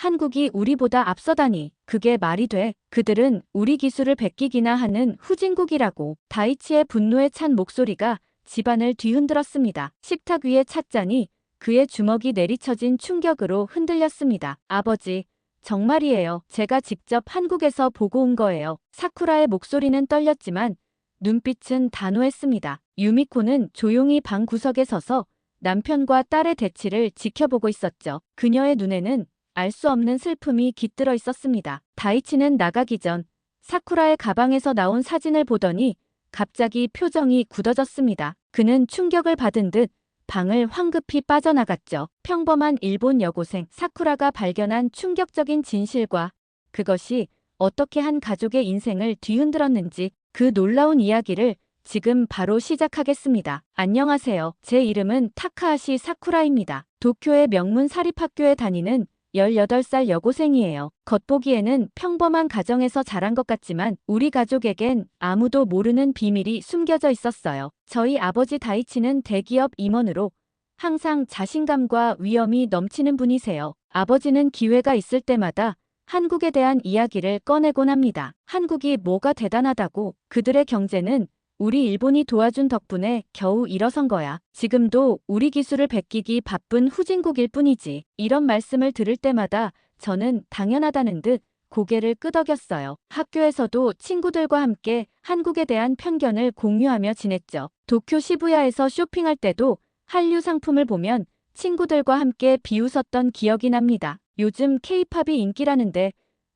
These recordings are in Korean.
한국이 우리보다 앞서다니. 그게 말이 돼. 그들은 우리 기술을 베끼기나 하는 후진국이라고. 다이치의 분노에 찬 목소리가 집안을 뒤흔들었습니다. 식탁 위에 찻잔이 그의 주먹이 내리쳐진 충격으로 흔들렸습니다. 아버지, 정말이에요. 제가 직접 한국에서 보고 온 거예요. 사쿠라의 목소리는 떨렸지만 눈빛은 단호했습니다. 유미코는 조용히 방 구석에 서서 남편과 딸의 대치를 지켜보고 있었죠. 그녀의 눈에는 알 수 없는 슬픔이 깃들어 있었습니다. 다이치는 나가기 전 사쿠라의 가방에서 나온 사진을 보더니 갑자기 표정이 굳어졌습니다. 그는 충격을 받은 듯 방을 황급히 빠져나갔죠. 평범한 일본 여고생 사쿠라가 발견한 충격적인 진실과 그것이 어떻게 한 가족의 인생을 뒤흔들었는지 그 놀라운 이야기를 지금 바로 시작하겠습니다. 안녕하세요. 제 이름은 타카하시 사쿠라입니다. 도쿄의 명문 사립학교에 다니는 18살 여고생이에요. 겉보기에는 평범한 가정에서 자란 것 같지만 우리 가족에겐 아무도 모르는 비밀이 숨겨져 있었어요. 저희 아버지 다이치는 대기업 임원으로 항상 자신감과 위엄이 넘치는 분이세요. 아버지는 기회가 있을 때마다 한국에 대한 이야기를 꺼내곤 합니다. 한국이 뭐가 대단하다고. 그들의 경제는 우리 일본이 도와준 덕분에 겨우 일어선 거야. 지금도 우리 기술을 베끼기 바쁜 후진국일 뿐이지. 이런 말씀을 들을 때마다 저는 당연하다는 듯 고개를 끄덕였어요. 학교에서도 친구들과 함께 한국에 대한 편견을 공유하며 지냈죠. 도쿄 시부야에서 쇼핑할 때도 한류 상품을 보면 친구들과 함께 비웃었던 기억이 납니다. 요즘 케이팝이 인기라는데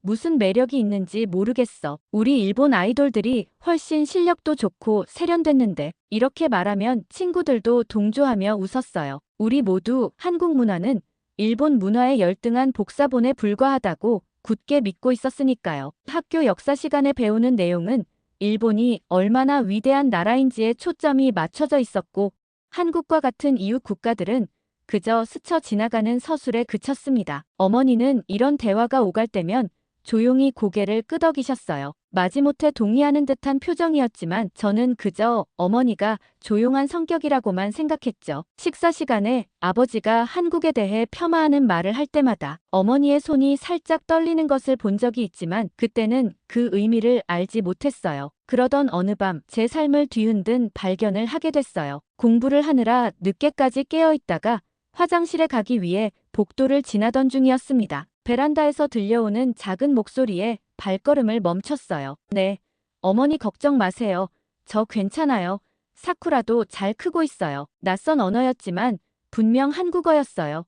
무슨 매력이 있는지 모르겠어. 우리 일본 아이돌들이 훨씬 실력도 좋고 세련됐는데. 이렇게 말하면 친구들도 동조하며 웃었어요. 우리 모두 한국 문화는 일본 문화의 열등한 복사본에 불과하다고 굳게 믿고 있었으니까요. 학교 역사 시간에 배우는 내용은 일본이 얼마나 위대한 나라인지에 초점이 맞춰져 있었고 한국과 같은 이웃 국가들은 그저 스쳐 지나가는 서술에 그쳤습니다. 어머니는 이런 대화가 오갈 때면 조용히 고개를 끄덕이셨어요. 마지못해 동의하는 듯한 표정이었지만 저는 그저 어머니가 조용한 성격이라고만 생각했죠. 식사 시간에 아버지가 한국에 대해 폄하하는 말을 할 때마다 어머니의 손이 살짝 떨리는 것을 본 적이 있지만 그때는 그 의미를 알지 못했어요. 그러던 어느 밤 제 삶을 뒤흔든 발견을 하게 됐어요. 공부를 하느라 늦게까지 깨어있다가 화장실에 가기 위해 복도를 지나던 중이었습니다. 베란다에서 들려오는 작은 목소리에 발걸음을 멈췄어요. 네, 어머니 걱정 마세요. 저 괜찮아요. 사쿠라도 잘 크고 있어요. 낯선 언어였지만 분명 한국어였어요.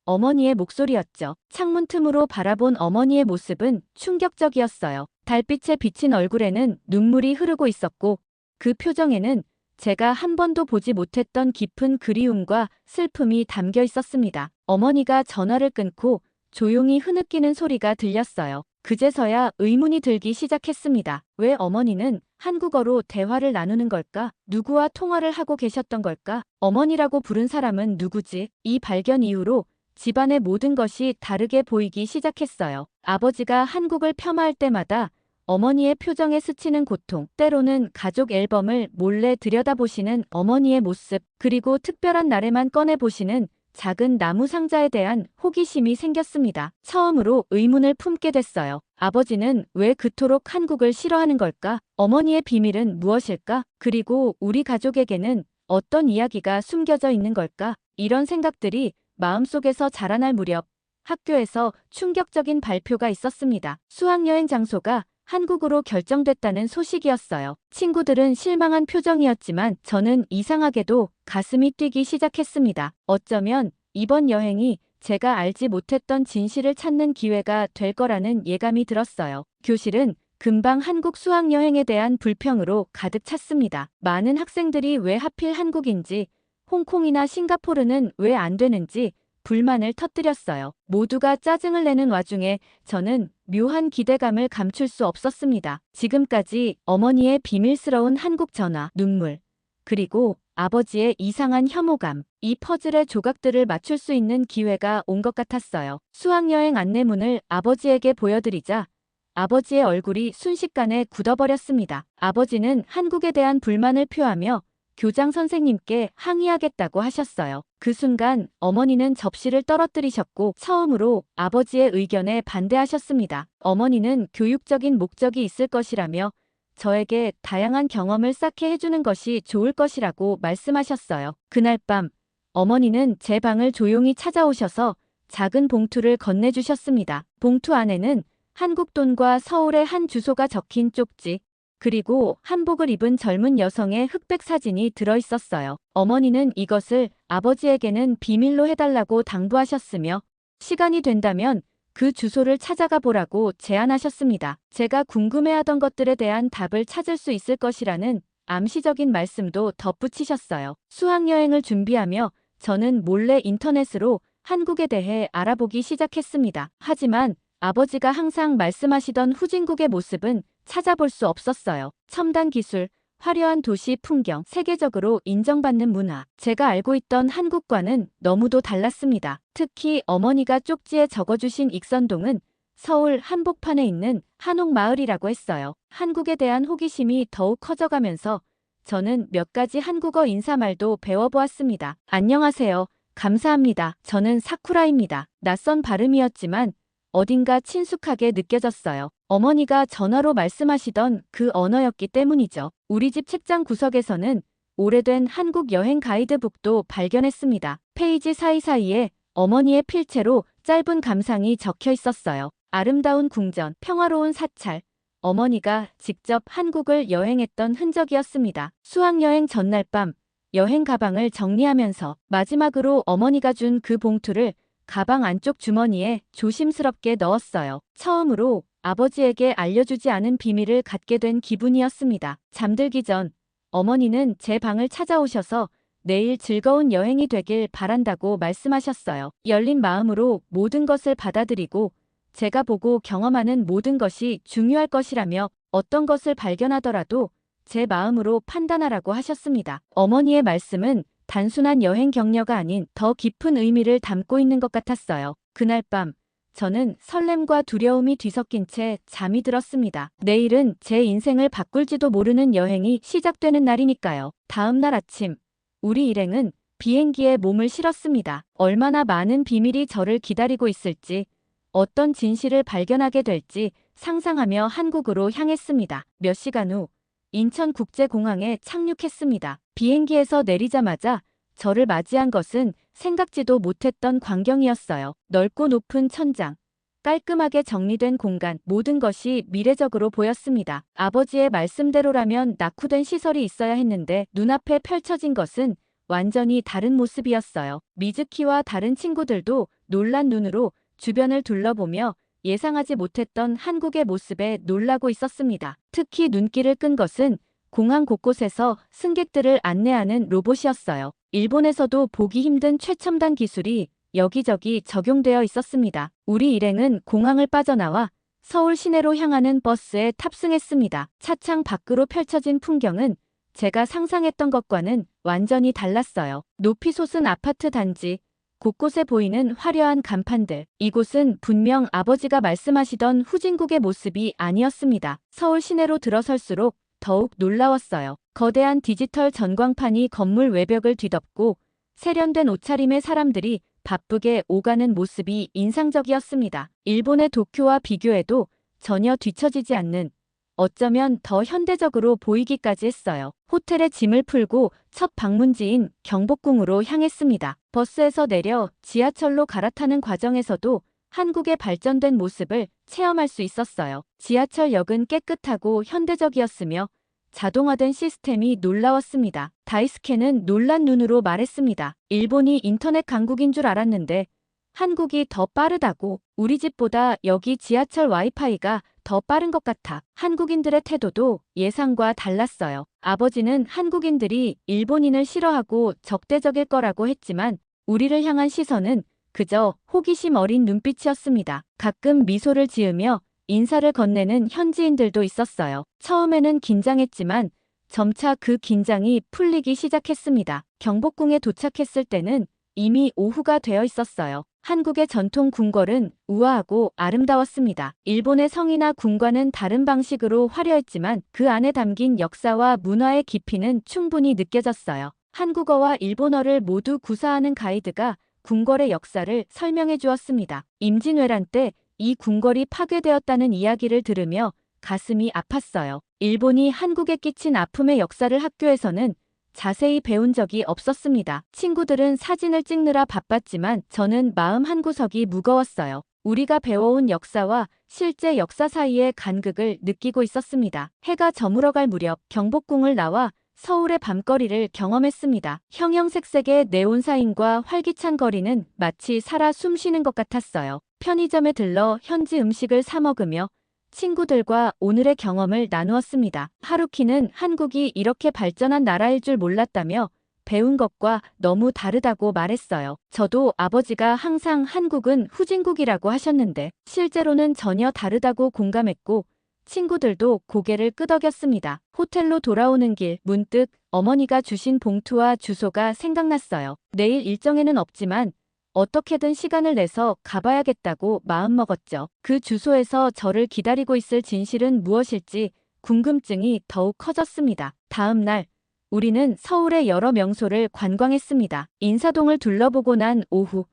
어머니의 목소리였죠. 창문 틈으로 바라본 어머니의 모습은 충격적이었어요. 달빛에 비친 얼굴에는 눈물이 흐르고 있었고 그 표정에는 제가 한 번도 보지 못했던 깊은 그리움과 슬픔이 담겨 있었습니다. 어머니가 전화를 끊고 조용히 흐느끼는 소리가 들렸어요. 그제서야 의문이 들기 시작했습니다. 왜 어머니는 한국어로 대화를 나누는 걸까? 누구와 통화를 하고 계셨던 걸까? 어머니라고 부른 사람은 누구지? 이 발견 이후로 집안의 모든 것이 다르게 보이기 시작했어요. 아버지가 한국을 폄하할 때마다 어머니의 표정에 스치는 고통, 때로는 가족 앨범을 몰래 들여다보시는 어머니의 모습, 그리고 특별한 날에만 꺼내보시는 작은 나무 상자에 대한 호기심이 생겼습니다. 처음으로 의문을 품게 됐어요. 아버지는 왜 그토록 한국을 싫어하는 걸까? 어머니의 비밀은 무엇일까? 그리고 우리 가족에게는 어떤 이야기가 숨겨져 있는 걸까? 이런 생각들이 마음속에서 자라날 무렵 학교에서 충격적인 발표가 있었습니다. 수학여행 장소가 한국으로 결정됐다는 소식이었어요. 친구들은 실망한 표정이었지만 저는 이상하게도 가슴이 뛰기 시작했습니다. 어쩌면 이번 여행이 제가 알지 못했던 진실을 찾는 기회가 될 거라는 예감이 들었어요. 교실은 금방 한국 수학여행에 대한 불평으로 가득 찼습니다. 많은 학생들이 왜 하필 한국인지, 홍콩이나 싱가포르는 왜 안 되는지 불만을 터뜨렸어요. 모두가 짜증을 내는 와중에 저는 묘한 기대감을 감출 수 없었습니다. 지금까지 어머니의 비밀스러운 한국 전화, 눈물, 그리고 아버지의 이상한 혐오감, 이 퍼즐의 조각들을 맞출 수 있는 기회가 온 것 같았어요. 수학여행 안내문을 아버지에게 보여드리자 아버지의 얼굴이 순식간에 굳어버렸습니다. 아버지는 한국에 대한 불만을 표하며 교장 선생님께 항의하겠다고 하셨어요. 그 순간 어머니는 접시를 떨어뜨리셨고 처음으로 아버지의 의견에 반대하셨습니다. 어머니는 교육적인 목적이 있을 것이라며 저에게 다양한 경험을 쌓게 해주는 것이 좋을 것이라고 말씀하셨어요. 그날 밤 어머니는 제 방을 조용히 찾아오셔서 작은 봉투를 건네주셨습니다. 봉투 안에는 한국 돈과 서울의 한 주소가 적힌 쪽지, 그리고 한복을 입은 젊은 여성의 흑백 사진이 들어있었어요. 어머니는 이것을 아버지에게는 비밀로 해달라고 당부하셨으며 시간이 된다면 그 주소를 찾아가 보라고 제안하셨습니다. 제가 궁금해하던 것들에 대한 답을 찾을 수 있을 것이라는 암시적인 말씀도 덧붙이셨어요. 수학여행을 준비하며 저는 몰래 인터넷으로 한국에 대해 알아보기 시작했습니다. 하지만 아버지가 항상 말씀하시던 후진국의 모습은 찾아볼 수 없었어요. 첨단 기술, 화려한 도시 풍경, 세계적으로 인정받는 문화. 제가 알고 있던 한국과는 너무도 달랐습니다. 특히 어머니가 쪽지에 적어주신 익선동은 서울 한복판에 있는 한옥마을이라고 했어요. 한국에 대한 호기심이 더욱 커져가면서 저는 몇 가지 한국어 인사말도 배워보았습니다. 안녕하세요. 감사합니다. 저는 사쿠라입니다. 낯선 발음이었지만 어딘가 친숙하게 느껴졌어요. 어머니가 전화로 말씀하시던 그 언어였기 때문이죠. 우리 집 책장 구석에서는 오래된 한국 여행 가이드북도 발견했습니다. 페이지 사이사이에 어머니의 필체로 짧은 감상이 적혀 있었어요. 아름다운 궁전, 평화로운 사찰. 어머니가 직접 한국을 여행했던 흔적이었습니다. 수학여행 전날 밤 여행 가방을 정리하면서 마지막으로 어머니가 준 그 봉투를 가방 안쪽 주머니에 조심스럽게 넣었어요. 처음으로 아버지에게 알려주지 않은 비밀을 갖게 된 기분이었습니다. 잠들기 전 어머니는 제 방을 찾아오셔서 내일 즐거운 여행이 되길 바란다고 말씀하셨어요. 열린 마음으로 모든 것을 받아들이고 제가 보고 경험하는 모든 것이 중요할 것이라며 어떤 것을 발견하더라도 제 마음으로 판단하라고 하셨습니다. 어머니의 말씀은 단순한 여행 격려가 아닌 더 깊은 의미를 담고 있는 것 같았어요. 그날 밤 저는 설렘과 두려움이 뒤섞인 채 잠이 들었습니다. 내일은 제 인생을 바꿀지도 모르는 여행이 시작되는 날이니까요. 다음 날 아침 우리 일행은 비행기에 몸을 실었습니다. 얼마나 많은 비밀이 저를 기다리고 있을지, 어떤 진실을 발견하게 될지 상상하며 한국으로 향했습니다. 몇 시간 후 인천국제공항에 착륙했습니다. 비행기에서 내리자마자 저를 맞이한 것은 생각지도 못했던 광경이었어요. 넓고 높은 천장, 깔끔하게 정리된 공간, 모든 것이 미래적으로 보였습니다. 아버지의 말씀대로라면 낙후된 시설이 있어야 했는데 눈앞에 펼쳐진 것은 완전히 다른 모습이었어요. 미즈키와 다른 친구들도 놀란 눈으로 주변을 둘러보며 예상하지 못했던 한국의 모습에 놀라고 있었습니다. 특히 눈길을 끈 것은 공항 곳곳에서 승객들을 안내하는 로봇이었어요. 일본에서도 보기 힘든 최첨단 기술이 여기저기 적용되어 있었습니다. 우리 일행은 공항을 빠져나와 서울 시내로 향하는 버스에 탑승했습니다. 차창 밖으로 펼쳐진 풍경은 제가 상상했던 것과는 완전히 달랐어요. 높이 솟은 아파트 단지, 곳곳에 보이는 화려한 간판들. 이곳은 분명 아버지가 말씀하시던 후진국의 모습이 아니었습니다. 서울 시내로 들어설수록 더욱 놀라웠어요. 거대한 디지털 전광판이 건물 외벽을 뒤덮고 세련된 옷차림의 사람들이 바쁘게 오가는 모습이 인상적이었습니다. 일본의 도쿄와 비교해도 전혀 뒤처지지 않는, 어쩌면 더 현대적으로 보이기까지 했어요. 호텔에 짐을 풀고 첫 방문지인 경복궁으로 향했습니다. 버스에서 내려 지하철로 갈아타는 과정에서도 한국의 발전된 모습을 체험할 수 있었어요. 지하철역은 깨끗하고 현대적이었으며 자동화된 시스템이 놀라웠습니다. 다이스케는 놀란 눈으로 말했습니다. 일본이 인터넷 강국인 줄 알았는데 한국이 더 빠르다고. 우리 집보다 여기 지하철 와이파이가 더 빠른 것 같아. 한국인들의 태도도 예상과 달랐어요. 아버지는 한국인들이 일본인을 싫어하고 적대적일 거라고 했지만 우리를 향한 시선은 그저 호기심 어린 눈빛이었습니다. 가끔 미소를 지으며 인사를 건네는 현지인들도 있었어요. 처음에는 긴장했지만 점차 그 긴장이 풀리기 시작했습니다. 경복궁에 도착했을 때는 이미 오후가 되어 있었어요. 한국의 전통 궁궐은 우아하고 아름다웠습니다. 일본의 성이나 궁과는 다른 방식으로 화려했지만 그 안에 담긴 역사와 문화의 깊이는 충분히 느껴졌어요. 한국어와 일본어를 모두 구사하는 가이드가 궁궐의 역사를 설명해 주었습니다. 임진왜란 때 이 궁궐이 파괴되었다는 이야기를 들으며 가슴이 아팠어요. 일본이 한국에 끼친 아픔의 역사를 학교에서는 자세히 배운 적이 없었습니다. 친구들은 사진을 찍느라 바빴지만 저는 마음 한구석이 무거웠어요. 우리가 배워온 역사와 실제 역사 사이의 간극을 느끼고 있었습니다. 해가 저물어갈 무렵 경복궁을 나와 서울의 밤거리를 경험했습니다. 형형색색의 네온사인과 활기찬 거리는 마치 살아 숨쉬는 것 같았어요. 편의점에 들러 현지 음식을 사 먹으며 친구들과 오늘의 경험을 나누었습니다. 하루키는 한국이 이렇게 발전한 나라일 줄 몰랐다며 배운 것과 너무 다르다고 말했어요. 저도 아버지가 항상 한국은 후진국이라고 하셨는데 실제로는 전혀 다르다고 공감했고 친구들도 고개를 끄덕였습니다. 호텔로 돌아오는 길 문득 어머니가 주신 봉투와 주소가 생각났어요. 내일 일정에는 없지만 어떻게든 시간을 내서 가봐야겠다고 마음먹었죠. 그 주소에서 저를 기다리고 있을 진실은 무엇일지 궁금증이 더욱 커졌습니다. 다음 날 우리는 서울의 여러 명소를 관광했습니다. 인사동을 둘러보고 난 오후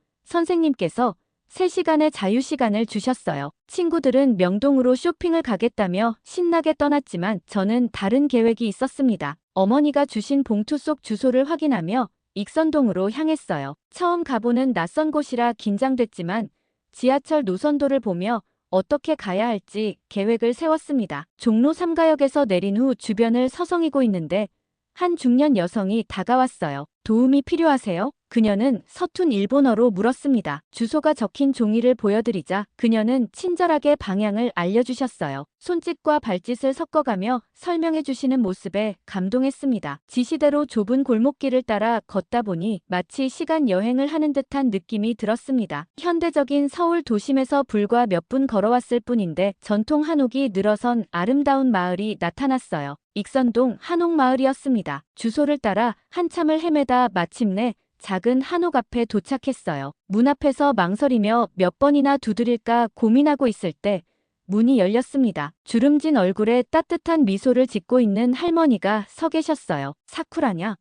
선생님께서 3시간의 자유시간을 주셨어요. 친구들은 명동으로 쇼핑을 가겠다며 신나게 떠났지만 저는 다른 계획이 있었습니다. 어머니가 주신 봉투 속 주소를 확인하며 익선동으로 향했어요. 처음 가보는 낯선 곳이라 긴장됐지만 지하철 노선도를 보며 어떻게 가야 할지 계획을 세웠습니다. 종로 3가역에서 내린 후 주변을 서성이고 있는데 한 중년 여성이 다가왔어요. 도움이 필요하세요? 그녀는 서툰 일본어로 물었습니다. 주소가 적힌 종이를 보여드리자 그녀는 친절하게 방향을 알려주셨어요. 손짓과 발짓을 섞어가며 설명해 주시는 모습에 감동했습니다. 지시대로 좁은 골목길을 따라 걷다 보니 마치 시간 여행을 하는 듯한 느낌이 들었습니다. 현대적인 서울 도심에서 불과 몇 분 걸어왔을 뿐인데 전통 한옥이 늘어선 아름다운 마을이 나타났어요. 익선동 한옥마을이었습니다. 주소를 따라 한참을 헤매다 마침내 작은 한옥 앞에 도착했어요. 문 앞에서 망설이며 몇 번이나 두드릴까 고민하고 있을 때 문이 열렸습니다. 주름진 얼굴에 따뜻한 미소를 짓고 있는 할머니가 서 계셨어요. 사쿠라냐?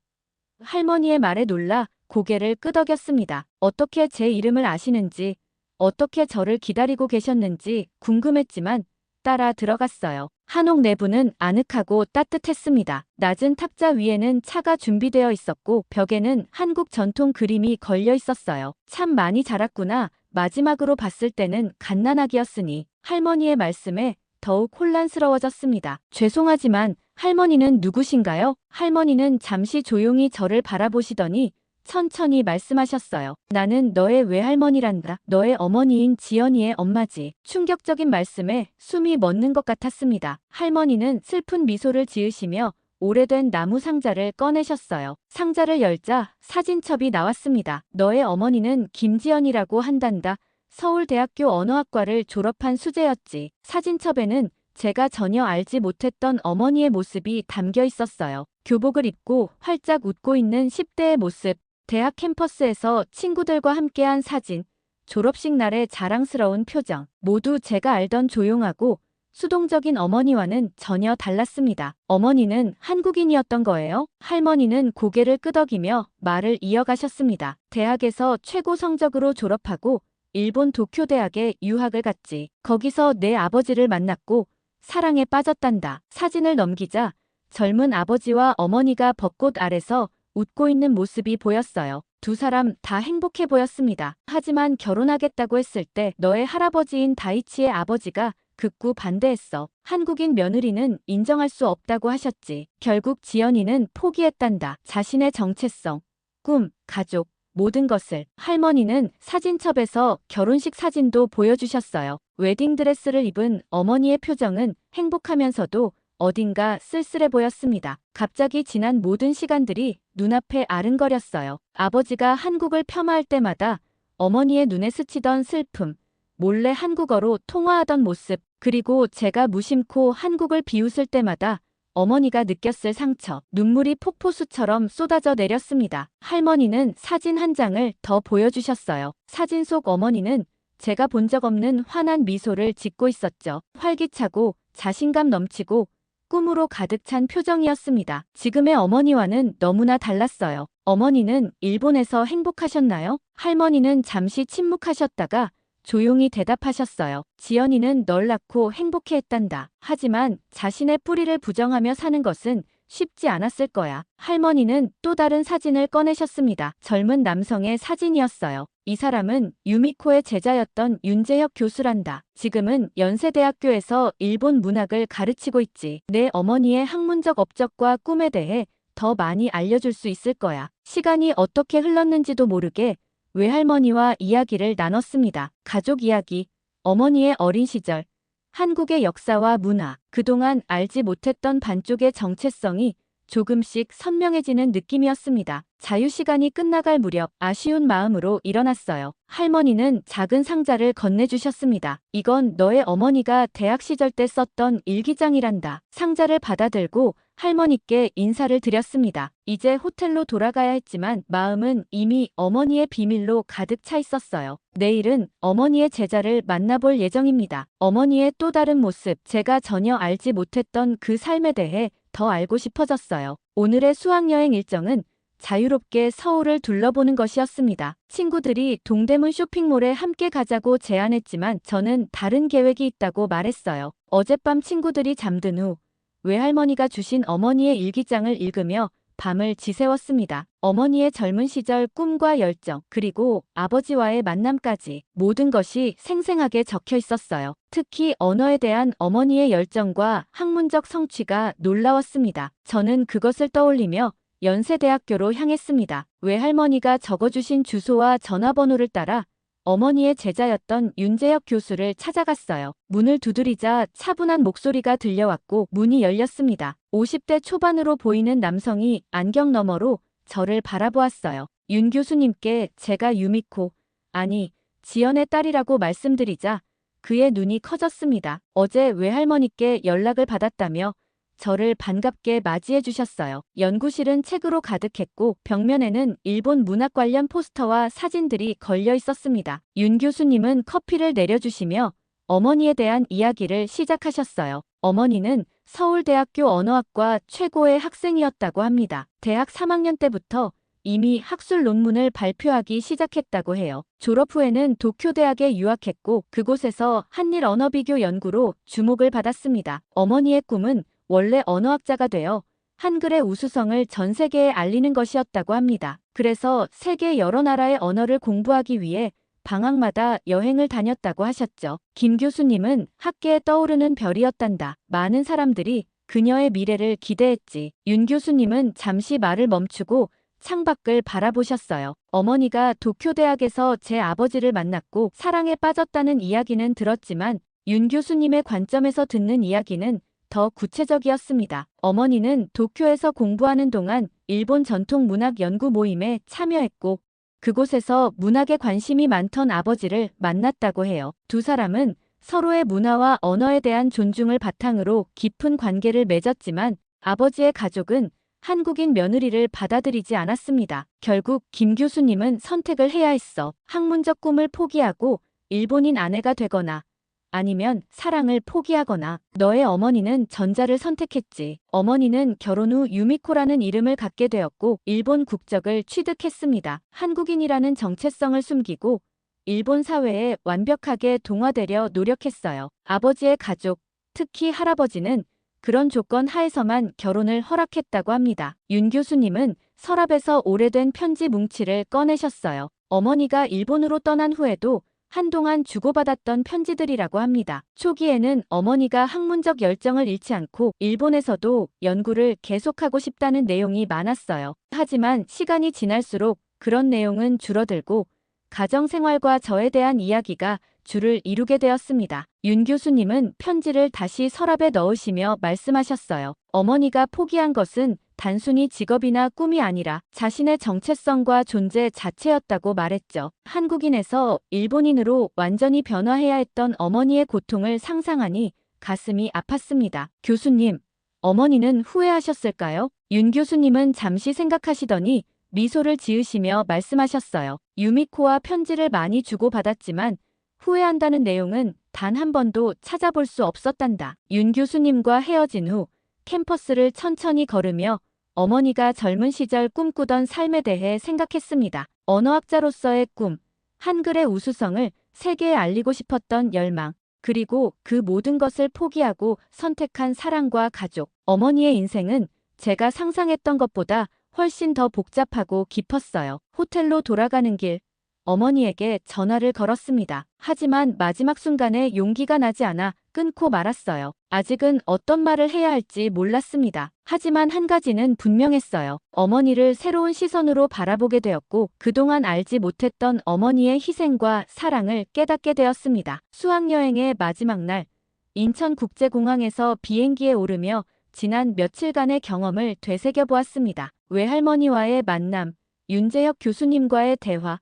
할머니의 말에 놀라 고개를 끄덕였습니다. 어떻게 제 이름을 아시는지, 어떻게 저를 기다리고 계셨는지 궁금했지만 따라 들어갔어요. 한옥 내부는 아늑하고 따뜻했습니다. 낮은 탁자 위에는 차가 준비되어 있었고 벽에는 한국 전통 그림이 걸려 있었어요. 참 많이 자랐구나. 마지막으로 봤을 때는 갓난아기였으니 할머니의 말씀에 더욱 혼란스러워졌습니다. 죄송하지만 할머니는 누구신가요? 할머니는 잠시 조용히 저를 바라보시더니 천천히 말씀하셨어요. 나는 너의 외할머니란다. 너의 어머니인 지연이의 엄마지. 충격적인 말씀에 숨이 멎는 것 같았습니다. 할머니는 슬픈 미소를 지으시며 오래된 나무 상자를 꺼내셨어요. 상자를 열자 사진첩이 나왔습니다. 너의 어머니는 김지연이라고 한단다. 서울대학교 언어학과를 졸업한 수재였지. 사진첩에는 제가 전혀 알지 못했던 어머니의 모습이 담겨 있었어요. 교복을 입고 활짝 웃고 있는 10대의 모습. 대학 캠퍼스에서 친구들과 함께한 사진, 졸업식 날의 자랑스러운 표정, 모두 제가 알던 조용하고 수동적인 어머니와는 전혀 달랐습니다. 어머니는 한국인이었던 거예요? 할머니는 고개를 끄덕이며 말을 이어가셨습니다. 대학에서 최고 성적으로 졸업하고 일본 도쿄대학에 유학을 갔지. 거기서 내 아버지를 만났고 사랑에 빠졌단다. 사진을 넘기자 젊은 아버지와 어머니가 벚꽃 아래서 웃고 있는 모습이 보였어요. 두 사람 다 행복해 보였습니다. 하지만 결혼하겠다고 했을 때 너의 할아버지인 다이치의 아버지가 극구 반대했어. 한국인 며느리는 인정할 수 없다고 하셨지. 결국 지연이는 포기했단다. 자신의 정체성, 꿈, 가족, 모든 것을. 할머니는 사진첩에서 결혼식 사진도 보여주셨어요. 웨딩드레스를 입은 어머니의 표정은 행복하면서도 어딘가 쓸쓸해 보였습니다. 갑자기 지난 모든 시간들이 눈앞에 아른거렸어요. 아버지가 한국을 폄하할 때마다 어머니의 눈에 스치던 슬픔, 몰래 한국어로 통화하던 모습, 그리고 제가 무심코 한국을 비웃을 때마다 어머니가 느꼈을 상처, 눈물이 폭포수처럼 쏟아져 내렸습니다. 할머니는 사진 한 장을 더 보여주셨어요. 사진 속 어머니는 제가 본 적 없는 환한 미소를 짓고 있었죠. 활기차고 자신감 넘치고 꿈으로 가득 찬 표정이었습니다. 지금의 어머니와는 너무나 달랐어요. 어머니는 일본에서 행복하셨나요? 할머니는 잠시 침묵하셨다가 조용히 대답하셨어요. 지연이는 널 낳고 행복해했단다. 하지만 자신의 뿌리를 부정하며 사는 것은 쉽지 않았을 거야. 할머니는 또 다른 사진을 꺼내셨습니다. 젊은 남성의 사진이었어요. 이 사람은 유미코의 제자였던 윤재혁 교수란다. 지금은 연세대학교에서 일본 문학을 가르치고 있지. 내 어머니의 학문적 업적과 꿈에 대해 더 많이 알려줄 수 있을 거야. 시간이 어떻게 흘렀는지도 모르게 외할머니와 이야기를 나눴습니다. 가족 이야기, 어머니의 어린 시절, 한국의 역사와 문화, 그동안 알지 못했던 반쪽의 정체성이 조금씩 선명해지는 느낌이었습니다. 자유시간이 끝나갈 무렵 아쉬운 마음으로 일어났어요. 할머니는 작은 상자를 건네주셨습니다. 이건 너의 어머니가 대학 시절 때 썼던 일기장이란다. 상자를 받아들고 할머니께 인사를 드렸습니다. 이제 호텔로 돌아가야 했지만 마음은 이미 어머니의 비밀로 가득 차 있었어요. 내일은 어머니의 제자를 만나볼 예정입니다. 어머니의 또 다른 모습, 제가 전혀 알지 못했던 그 삶에 대해 더 알고 싶어졌어요. 오늘의 수학여행 일정은 자유롭게 서울을 둘러보는 것이었습니다. 친구들이 동대문 쇼핑몰에 함께 가자고 제안했지만 저는 다른 계획이 있다고 말했어요. 어젯밤 친구들이 잠든 후 외할머니가 주신 어머니의 일기장을 읽으며 밤을 지새웠습니다. 어머니의 젊은 시절 꿈과 열정, 그리고 아버지와의 만남까지 모든 것이 생생하게 적혀 있었어요. 특히 언어에 대한 어머니의 열정과 학문적 성취가 놀라웠습니다. 저는 그것을 떠올리며 연세대학교로 향했습니다. 외할머니가 적어주신 주소와 전화번호를 따라 어머니의 제자였던 윤재혁 교수를 찾아갔어요. 문을 두드리자 차분한 목소리가 들려왔고 문이 열렸습니다. 50대 초반으로 보이는 남성이 안경 너머로 저를 바라보았어요. 윤 교수님께 제가 유미코, 아니 지연의 딸이라고 말씀드리자 그의 눈이 커졌습니다. 어제 외할머니께 연락을 받았다며 저를 반갑게 맞이해 주셨어요. 연구실은 책으로 가득했고 벽면에는 일본 문학 관련 포스터와 사진들이 걸려 있었습니다. 윤 교수님은 커피를 내려주시며 어머니에 대한 이야기를 시작하셨어요. 어머니는 서울대학교 언어학과 최고의 학생이었다고 합니다. 대학 3학년 때부터 이미 학술 논문을 발표하기 시작했다고 해요. 졸업 후에는 도쿄대학에 유학했고 그곳에서 한일 언어비교 연구로 주목을 받았습니다. 어머니의 꿈은 원래 언어학자가 되어 한글의 우수성을 전 세계에 알리는 것이었다고 합니다. 그래서 세계 여러 나라의 언어를 공부하기 위해 방학마다 여행을 다녔다고 하셨죠. 김 교수님은 학계에 떠오르는 별이었단다. 많은 사람들이 그녀의 미래를 기대했지. 윤 교수님은 잠시 말을 멈추고 창밖을 바라보셨어요. 어머니가 도쿄대학에서 제 아버지를 만났고 사랑에 빠졌다는 이야기는 들었지만 윤 교수님의 관점에서 듣는 이야기는 더 구체적이었습니다. 어머니는 도쿄에서 공부하는 동안 일본 전통 문학 연구 모임에 참여했고 그곳에서 문학에 관심이 많던 아버지를 만났다고 해요. 두 사람은 서로의 문화와 언어에 대한 존중을 바탕으로 깊은 관계를 맺었지만 아버지의 가족은 한국인 며느리를 받아들이지 않았습니다. 결국 김 교수님은 선택을 해야 했어. 학문적 꿈을 포기하고 일본인 아내가 되거나 아니면 사랑을 포기하거나. 너의 어머니는 전자를 선택했지. 어머니는 결혼 후 유미코라는 이름을 갖게 되었고 일본 국적을 취득했습니다. 한국인이라는 정체성을 숨기고 일본 사회에 완벽하게 동화되려 노력했어요. 아버지의 가족, 특히 할아버지는 그런 조건 하에서만 결혼을 허락했다고 합니다. 윤 교수님은 서랍에서 오래된 편지 뭉치를 꺼내셨어요. 어머니가 일본으로 떠난 후에도 한동안 주고받았던 편지들이라고 합니다. 초기에는 어머니가 학문적 열정을 잃지 않고 일본에서도 연구를 계속하고 싶다는 내용이 많았어요. 하지만 시간이 지날수록 그런 내용은 줄어들고 가정생활과 저에 대한 이야기가 줄을 이루게 되었습니다. 윤 교수님은 편지를 다시 서랍에 넣으시며 말씀하셨어요. 어머니가 포기한 것은 단순히 직업이나 꿈이 아니라 자신의 정체성과 존재 자체였다고 말했죠. 한국인에서 일본인으로 완전히 변화해야 했던 어머니의 고통을 상상하니 가슴이 아팠습니다. 교수님, 어머니는 후회하셨을까요? 윤 교수님은 잠시 생각하시더니 미소를 지으시며 말씀하셨어요. 유미코와 편지를 많이 주고받았지만 후회한다는 내용은 단 한 번도 찾아볼 수 없었단다. 윤 교수님과 헤어진 후 캠퍼스를 천천히 걸으며 어머니가 젊은 시절 꿈꾸던 삶에 대해 생각했습니다. 언어학자로서의 꿈, 한글의 우수성을 세계에 알리고 싶었던 열망, 그리고 그 모든 것을 포기하고 선택한 사랑과 가족. 어머니의 인생은 제가 상상했던 것보다 훨씬 더 복잡하고 깊었어요. 호텔로 돌아가는 길, 어머니에게 전화를 걸었습니다. 하지만 마지막 순간에 용기가 나지 않아 끊고 말았어요. 아직은 어떤 말을 해야 할지 몰랐습니다. 하지만 한 가지는 분명했어요. 어머니를 새로운 시선으로 바라보게 되었고 그동안 알지 못했던 어머니의 희생과 사랑을 깨닫게 되었습니다. 수학여행의 마지막 날, 인천국제공항에서 비행기에 오르며 지난 며칠간의 경험을 되새겨 보았습니다. 외할머니와의 만남, 윤재혁 교수님과의 대화,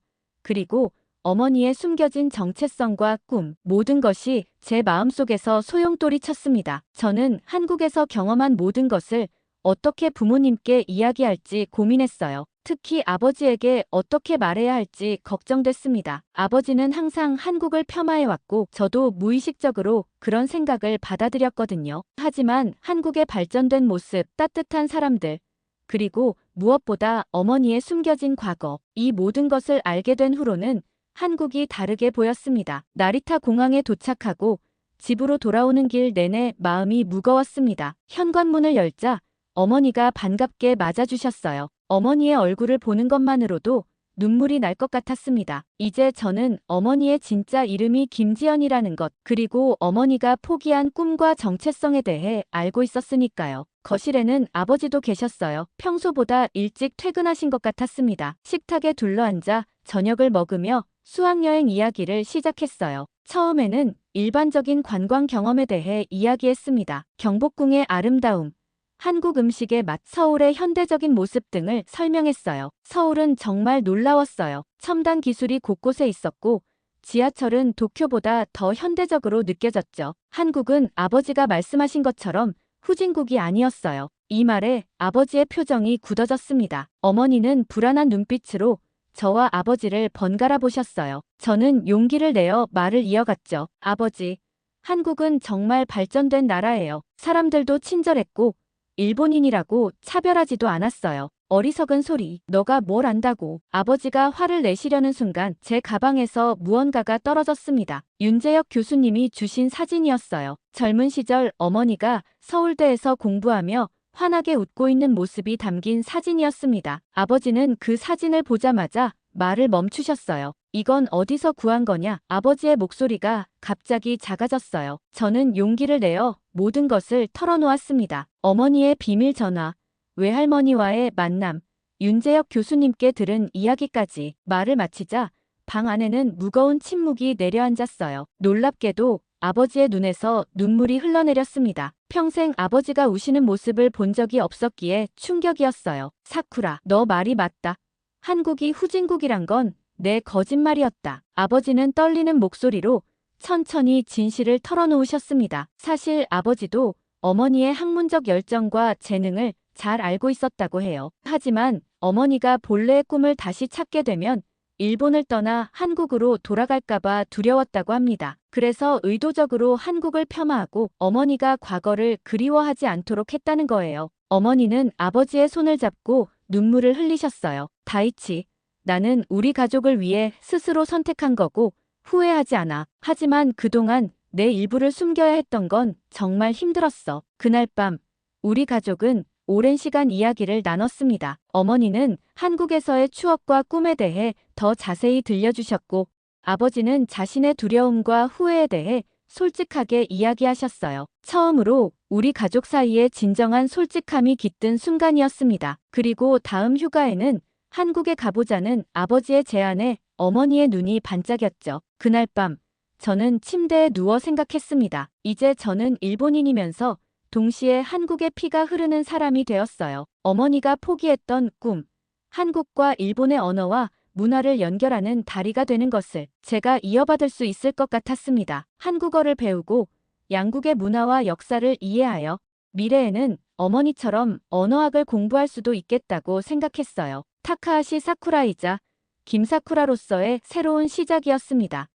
그리고 어머니의 숨겨진 정체성과 꿈, 모든 것이 제 마음속에서 소용돌이 쳤습니다. 저는 한국에서 경험한 모든 것을 어떻게 부모님께 이야기할지 고민했어요. 특히 아버지에게 어떻게 말해야 할지 걱정됐습니다. 아버지는 항상 한국을 폄하해왔고 저도 무의식적으로 그런 생각을 받아들였거든요. 하지만 한국의 발전된 모습, 따뜻한 사람들, 그리고 무엇보다 어머니의 숨겨진 과거, 이 모든 것을 알게 된 후로는 한국이 다르게 보였습니다. 나리타 공항에 도착하고 집으로 돌아오는 길 내내 마음이 무거웠습니다. 현관문을 열자 어머니가 반갑게 맞아주셨어요. 어머니의 얼굴을 보는 것만으로도 눈물이 날 것 같았습니다. 이제 저는 어머니의 진짜 이름이 김지연이라는 것, 그리고 어머니가 포기한 꿈과 정체성에 대해 알고 있었으니까요. 거실에는 아버지도 계셨어요. 평소보다 일찍 퇴근하신 것 같았습니다. 식탁에 둘러앉아 저녁을 먹으며 수학여행 이야기를 시작했어요. 처음에는 일반적인 관광 경험에 대해 이야기했습니다. 경복궁의 아름다움, 한국 음식의 맛, 서울의 현대적인 모습 등을 설명했어요. 서울은 정말 놀라웠어요. 첨단 기술이 곳곳에 있었고 지하철은 도쿄보다 더 현대적으로 느껴졌죠. 한국은 아버지가 말씀하신 것처럼 후진국이 아니었어요. 이 말에 아버지의 표정이 굳어졌습니다. 어머니는 불안한 눈빛으로 저와 아버지를 번갈아 보셨어요. 저는 용기를 내어 말을 이어갔죠. 아버지, 한국은 정말 발전된 나라예요. 사람들도 친절했고 일본인이라고 차별하지도 않았어요. 어리석은 소리, 너가 뭘 안다고. 아버지가 화를 내시려는 순간 제 가방에서 무언가가 떨어졌습니다. 윤재혁 교수님이 주신 사진이었어요. 젊은 시절 어머니가 서울대에서 공부하며 환하게 웃고 있는 모습이 담긴 사진이었습니다. 아버지는 그 사진을 보자마자 말을 멈추셨어요. 이건 어디서 구한 거냐? 아버지의 목소리가 갑자기 작아졌어요. 저는 용기를 내어 모든 것을 털어놓았습니다. 어머니의 비밀 전화, 외할머니와의 만남, 윤재혁 교수님께 들은 이야기까지. 말을 마치자 방 안에는 무거운 침묵이 내려앉았어요. 놀랍게도 아버지의 눈에서 눈물이 흘러내렸습니다. 평생 아버지가 우시는 모습을 본 적이 없었기에 충격이었어요. 사쿠라, 너 말이 맞다. 한국이 후진국이란 건 내 거짓말이었다. 아버지는 떨리는 목소리로 천천히 진실을 털어놓으셨습니다. 사실 아버지도 어머니의 학문적 열정과 재능을 잘 알고 있었다고 해요. 하지만 어머니가 본래의 꿈을 다시 찾게 되면 일본을 떠나 한국으로 돌아갈까봐 두려웠다고 합니다. 그래서 의도적으로 한국을 폄하하고 어머니가 과거를 그리워하지 않도록 했다는 거예요. 어머니는 아버지의 손을 잡고 눈물을 흘리셨어요. 다이치, 나는 우리 가족을 위해 스스로 선택한 거고 후회하지 않아. 하지만 그동안 내 일부를 숨겨야 했던 건 정말 힘들었어. 그날 밤 우리 가족은 오랜 시간 이야기를 나눴습니다. 어머니는 한국에서의 추억과 꿈에 대해 더 자세히 들려주셨고 아버지는 자신의 두려움과 후회에 대해 솔직하게 이야기하셨어요. 처음으로 우리 가족 사이에 진정한 솔직함이 깃든 순간이었습니다. 그리고 다음 휴가에는 한국에 가보자는 아버지의 제안에 어머니의 눈이 반짝였죠. 그날 밤 저는 침대에 누워 생각했습니다. 이제 저는 일본인이면서 동시에 한국의 피가 흐르는 사람이 되었어요. 어머니가 포기했던 꿈, 한국과 일본의 언어와 문화를 연결하는 다리가 되는 것을 제가 이어받을 수 있을 것 같았습니다. 한국어를 배우고 양국의 문화와 역사를 이해하여 미래에는 어머니처럼 언어학을 공부할 수도 있겠다고 생각했어요. 타카하시 사쿠라이자 김사쿠라로서의 새로운 시작이었습니다.